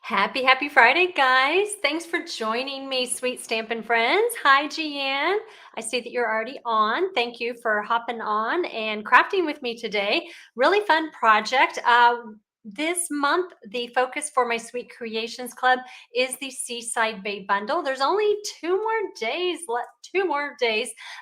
Happy Friday, guys. Thanks for joining me, sweet Stampin' friends. Hi, Jeanne. I see that you're already on. Thank you for hopping on and crafting with me today. Really fun project. This month, the focus for my Sweet Creations Club is the Seaside Bay bundle. There's only two more days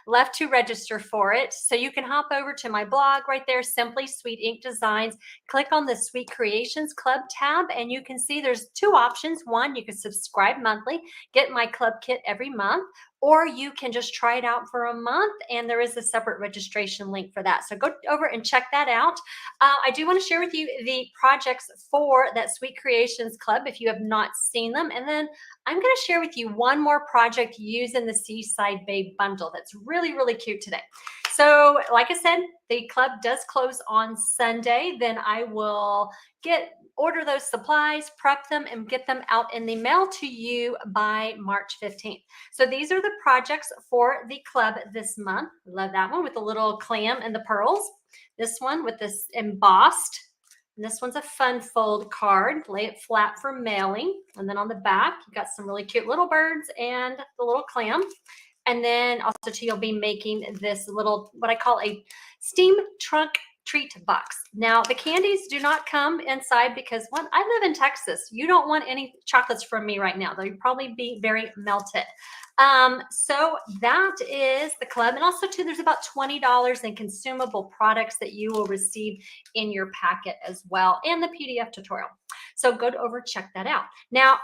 left to register for it. So you can hop over to my blog right there, Simply Sweet Ink Designs. Click on the Sweet Creations Club tab and you can see there's two options. One, you can subscribe monthly, get my club kit every month, or you can just try it out for a month and there is a separate registration link for that. So go over and check that out. I do want to share with you the projects for that Sweet Creations Club if you have not seen them. And then I'm going to share with you one more project using the Seaside Bay bundle that's really cute today. So like I said, the club does close on Sunday. Then I will order those supplies, prep them, and get them out in the mail to you by March 15th. So these are the projects for the club this month. Love that one with the little clam and the pearls. This one with this embossed. And this one's a fun fold card. Lay it flat for mailing. And then on the back, you've got some really cute little birds and the little clam. And then also too, you'll be making this little, what I call a steam trunk treat box. Now the candies do not come inside because one, I live in Texas. You don't want any chocolates from me right now. They'll probably be very melted. So that is the club. And also too, there's about $20 in consumable products that you will receive in your packet as well. And the PDF tutorial. So go over, check that out. Now,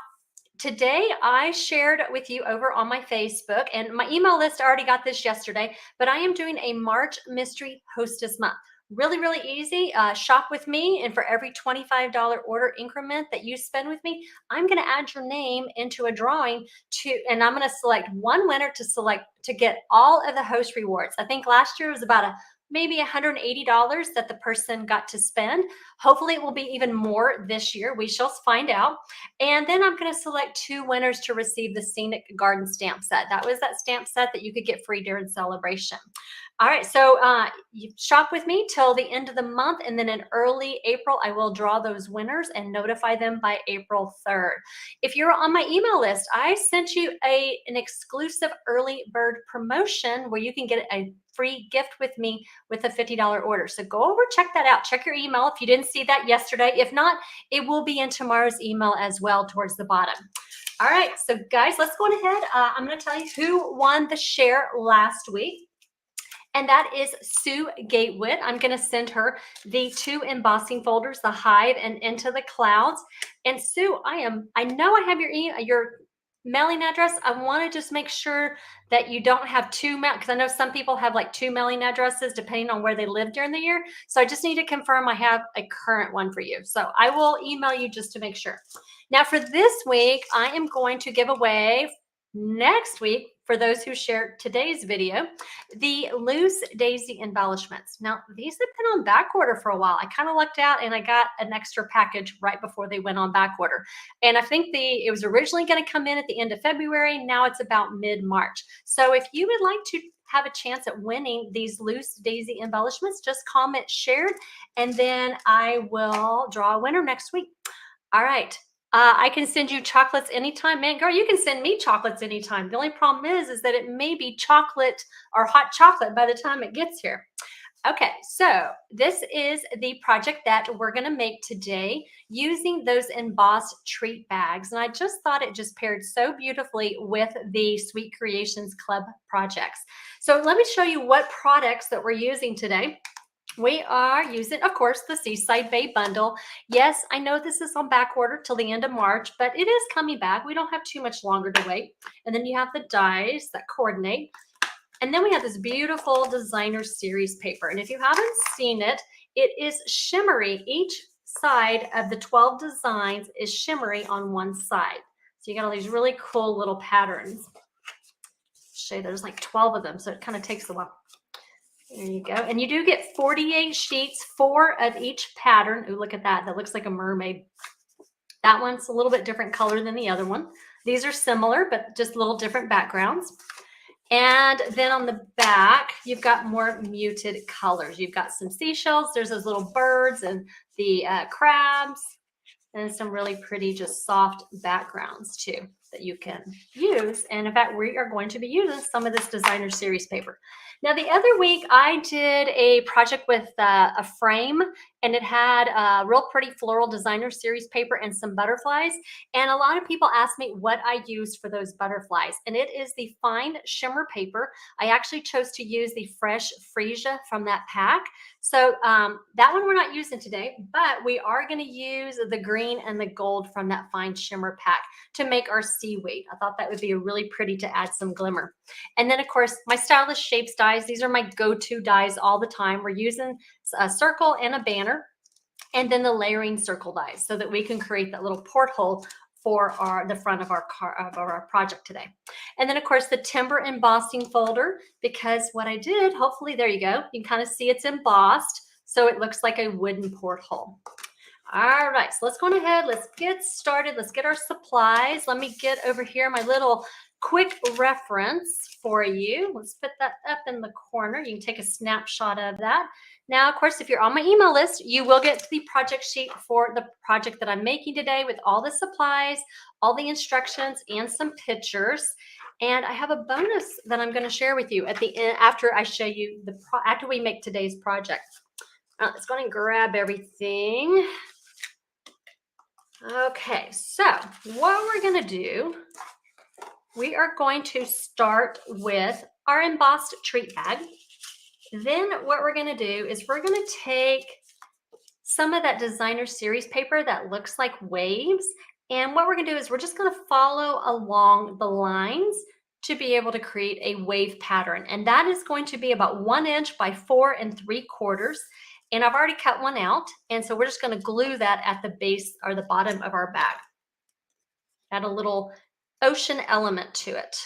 today, I shared with you over on my Facebook, and my email list already got this yesterday, but I am doing a March Mystery Hostess Month. Really easy. Shop with me, and for every $25 order increment that you spend with me, I'm going to add your name into a drawing and I'm going to select one winner to get all of the host rewards. I think last year was about maybe $180 that the person got to spend. Hopefully it will be even more this year. We shall find out. And then I'm going to select two winners to receive the Scenic Garden stamp set. That was that stamp set that you could get free during celebration. All right, so you shop with me till the end of the month, and then in early April, I will draw those winners and notify them by April 3rd. If you're on my email list, I sent you an exclusive early bird promotion where you can get a free gift with me with a $50 order. So go over, check that out. Check your email if you didn't see that yesterday. If not, it will be in tomorrow's email as well towards the bottom. All right, so guys, let's go ahead. I'm going to tell you who won the share last week. And that is Sue Gatewood. I'm going to send her the two embossing folders, the Hive and Into the Clouds. And Sue, I know I have your mailing address. I want to just make sure that you don't have because I know some people have like two mailing addresses depending on where they live during the year. So I just need to confirm I have a current one for you. So I will email you just to make sure. Now for this week, I am going to give away next week, for those who shared today's video, the loose daisy embellishments. Now, these have been on back order for a while. I kind of lucked out and I got an extra package right before they went on back order. And I think it was originally going to come in at the end of February. Now it's about mid-March. So if you would like to have a chance at winning these loose daisy embellishments, just comment shared, and then I will draw a winner next week. All right. I can send you chocolates anytime. Man, girl, you can send me chocolates anytime. The only problem is that it may be chocolate or hot chocolate by the time it gets here. Okay, so this is the project that we're going to make today using those embossed treat bags. And I just thought it just paired so beautifully with the Sweet Creations Club projects. So let me show you what products that we're using today. We are using, of course, the Seaside Bay bundle. Yes, I know this is on back order till the end of March, but it is coming back. We don't have too much longer to wait. And then you have the dies that coordinate. And then we have this beautiful designer series paper. And if you haven't seen it, it is shimmery. Each side of the 12 designs is shimmery on one side. So you got all these really cool little patterns. Show you there's like 12 of them, so it kind of takes a while. There you go. And you do get 48 sheets, 4 of each pattern. Ooh, look at that. That looks like a mermaid. That one's a little bit different color than the other one. These are similar, but just little different backgrounds. And then on the back, you've got more muted colors. You've got some seashells. There's those little birds and the crabs. and some really pretty, just soft backgrounds too that you can use. And in fact, we are going to be using some of this designer series paper. Now, the other week I did a project with a frame, and it had a real pretty floral designer series paper and some butterflies. And a lot of people ask me what I used for those butterflies, and it is the fine shimmer paper. I actually chose to use the fresh freesia from that pack. So that one we're not using today, but we are going to use the green and the gold from that fine shimmer pack to make our seaweed. I thought that would be really pretty to add some glimmer. And then of course, my Stylish Shapes dies. These are my go-to dies all the time. We're using a circle and a banner, and then the layering circle dies so that we can create that little porthole for the front of our project today. And then of course the timber embossing folder, because what I did, hopefully there you go, you can kind of see it's embossed so it looks like a wooden porthole. All right, so let's go on ahead, let's get started, let's get our supplies. Let me get over here my little quick reference for you. Let's put that up in the corner. You can take a snapshot of that. Now, of course, if you're on my email list, you will get the project sheet for the project that I'm making today with all the supplies, all the instructions, and some pictures. And I have a bonus that I'm going to share with you at the end after I show you after we make today's project. Let's go ahead and grab everything. Okay, so what we're going to do, we are going to start with our embossed treat bag. Then what we're going to do is we're going to take some of that designer series paper that looks like waves. And what we're going to do is we're just going to follow along the lines to be able to create a wave pattern. And that is going to be about 1 inch by 4 3/4. And I've already cut one out. And so we're just going to glue that at the base or the bottom of our bag. Add a little ocean element to it.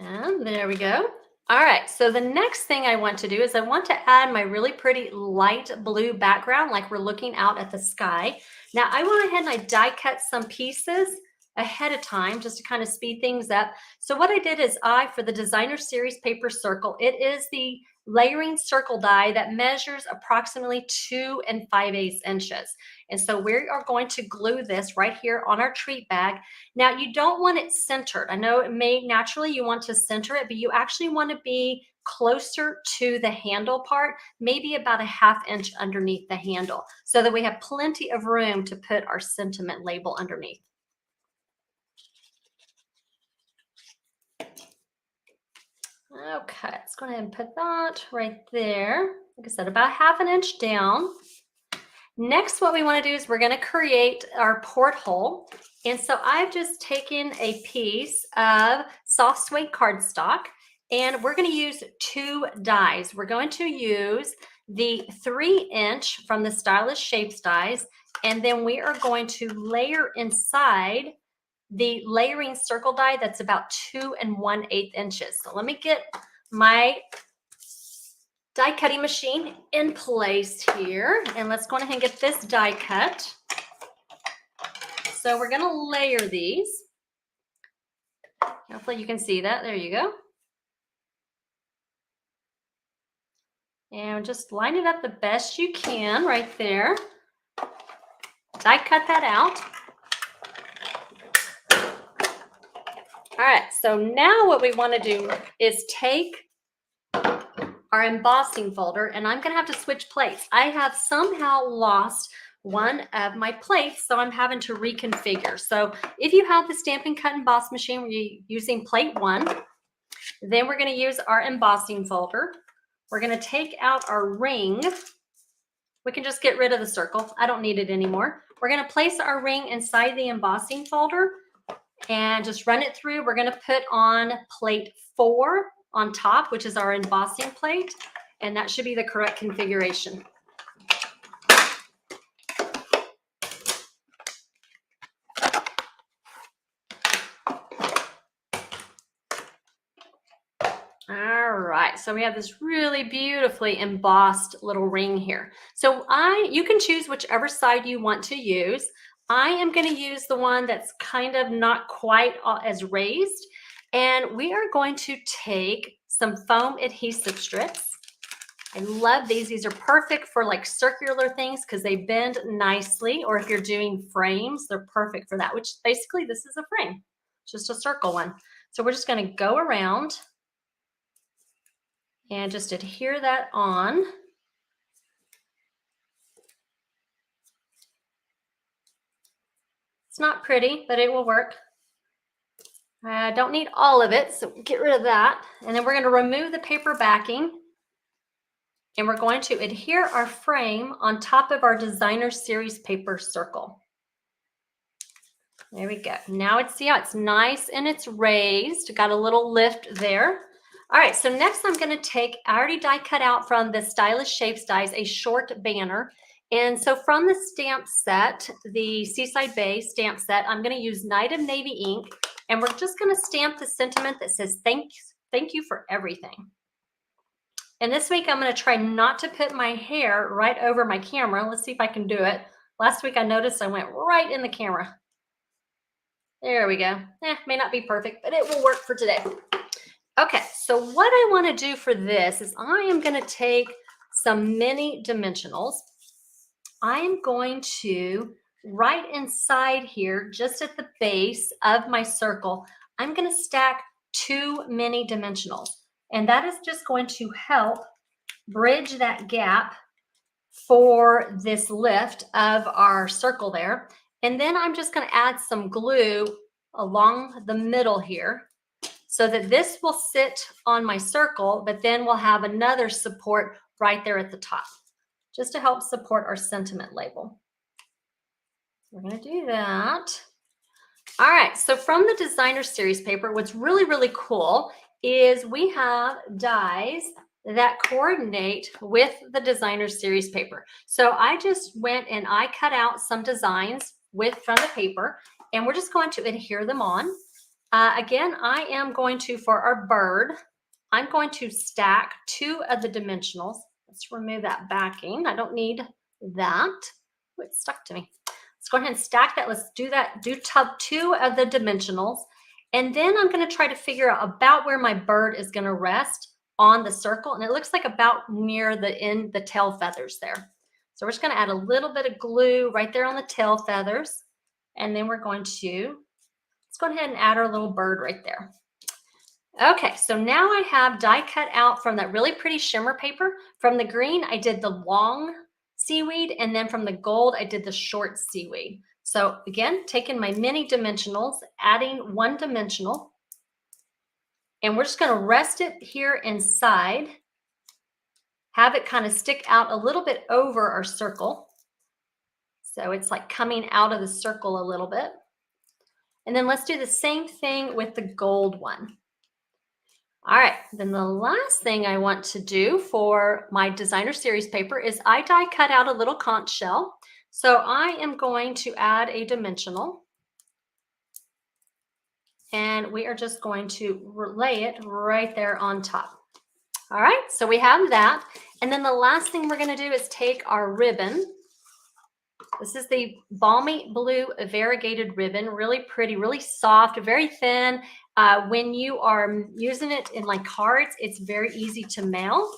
And there we go. All right, so the next thing I want to do is I want to add my really pretty light blue background like we're looking out at the sky. Now I went ahead and I die cut some pieces ahead of time just to kind of speed things up. So what I did is for the designer series paper circle, it is the layering circle die that measures approximately 2 5/8 inches. And so we are going to glue this right here on our treat bag. Now you don't want it centered. I know it may naturally you want to center it, but you actually want to be closer to the handle part, maybe about a 1/2 inch underneath the handle, so that we have plenty of room to put our sentiment label underneath. Okay, let's go ahead and put that right there. Like I said, about 1/2 inch down. Next, what we want to do is we're going to create our porthole. And so I've just taken a piece of soft suede cardstock, and we're going to use 2 dies. We're going to use the 3 inch from the Stylish Shapes dies, and then we are going to layer inside the layering circle die that's about 2 1/8 inches. So let me get my die cutting machine in place here, and let's go ahead and get this die cut. So we're going to layer these. Hopefully you can see that. There you go. And just line it up the best you can right there. Die cut that out. All right, so now what we want to do is take our embossing folder, and I'm going to have to switch plates. I have somehow lost one of my plates, so I'm having to reconfigure. So if you have the Stampin' Cut Emboss machine where you're using plate 1, then we're going to use our embossing folder. We're going to take out our ring. We can just get rid of the circle. I don't need it anymore. We're going to place our ring inside the embossing folder and just run it through. We're going to put on plate 4 on top, which is our embossing plate, and that should be the correct configuration. All right, so we have this really beautifully embossed little ring here. So you can choose whichever side you want to use. I am going to use the one that's kind of not quite as raised, and we are going to take some foam adhesive strips. I love these. These are perfect for like circular things because they bend nicely, or if you're doing frames, they're perfect for that, which basically this is a frame, just a circle one. So we're just going to go around and just adhere that on. It's not pretty, but it will work. I don't need all of it, so get rid of that. And then we're going to remove the paper backing. And we're going to adhere our frame on top of our designer series paper circle. There we go. Now see how it's nice and it's raised. Got a little lift there. All right, so next I'm going to take, I already die cut out from the Stylish Shapes dies, a short banner. And so from the stamp set, the Seaside Bay stamp set, I'm going to use Night of Navy ink. And we're just going to stamp the sentiment that says, thank you for everything. And this week, I'm going to try not to put my hair right over my camera. Let's see if I can do it. Last week, I noticed I went right in the camera. There we go. May not be perfect, but it will work for today. Okay, so what I want to do for this is I am going to take some mini dimensionals. I am going to, right inside here, just at the base of my circle, I'm going to stack 2 mini dimensionals. And that is just going to help bridge that gap for this lift of our circle there. And then I'm just going to add some glue along the middle here so that this will sit on my circle, but then we'll have another support right there at the top, just to help support our sentiment label. We're going to do that. All right, so from the designer series paper, what's really, really cool is we have dies that coordinate with the designer series paper. So I just went and I cut out some designs from the paper, and we're just going to adhere them on. Again, I am going to, for our bird, I'm going to stack 2 of the dimensionals. Let's remove that backing. I don't need that. Oh, it stuck to me. Let's go ahead and stack that. Let's do that. Do 2 of the dimensionals. And then I'm going to try to figure out about where my bird is going to rest on the circle. And it looks like about near the tail feathers there. So we're just going to add a little bit of glue right there on the tail feathers. And then we're going to, let's go ahead and add our little bird right there. Okay, so now I have die cut out from that really pretty shimmer paper. From the green, I did the long seaweed, and then from the gold, I did the short seaweed. So again, taking my mini dimensionals, adding 1 dimensional, and we're just going to rest it here inside, have it kind of stick out a little bit over our circle. So it's like coming out of the circle a little bit. And then let's do the same thing with the gold one. All right, then the last thing I want to do for my designer series paper is I die cut out a little conch shell. So I am going to add a dimensional, and we are just going to lay it right there on top. All right, so we have that. And then the last thing we're going to do is take our ribbon. This is the Balmy Blue Variegated ribbon, really pretty, really soft, very thin. When you are using it in like cards, it's very easy to mail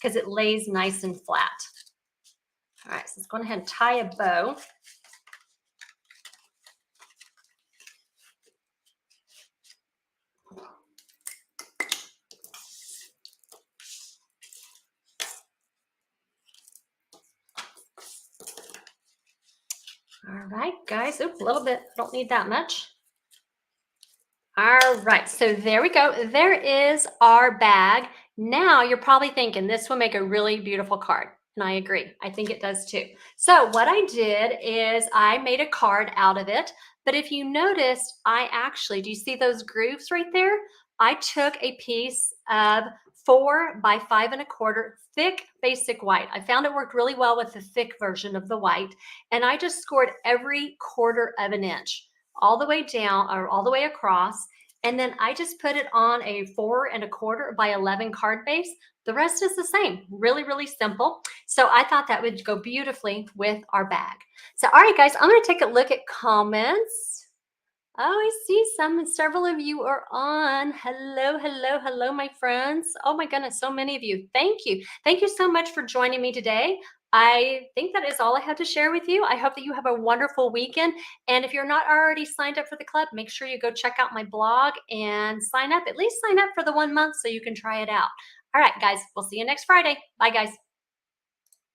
because it lays nice and flat. All right, so let's go ahead and tie a bow. All right, guys. Oops, a little bit. Don't need that much. All right, so there we go. There is our bag. Now you're probably thinking this will make a really beautiful card. And I agree. I think it does too. So what I did is I made a card out of it. But if you noticed, I actually, do you see those grooves right there? I took a piece of 4 by 5 1/4 thick basic white. I found it worked really well with the thick version of the white. And I just scored every 1/4 of an inch all the way down or all the way across. And then I just put it on a 4 1/4 by 11 card base. The rest is the same, really, really simple. So I thought that would go beautifully with our bag. So, all right, guys, I'm going to take a look at comments. Oh, I see several of you are on. Hello, hello, hello, my friends. Oh my goodness, so many of you. Thank you. Thank you so much for joining me today. I think that is all I have to share with you. I hope that you have a wonderful weekend. And if you're not already signed up for the club, make sure you go check out my blog and sign up. At least sign up for the 1 month so you can try it out. All right, guys, we'll see you next Friday. Bye, guys.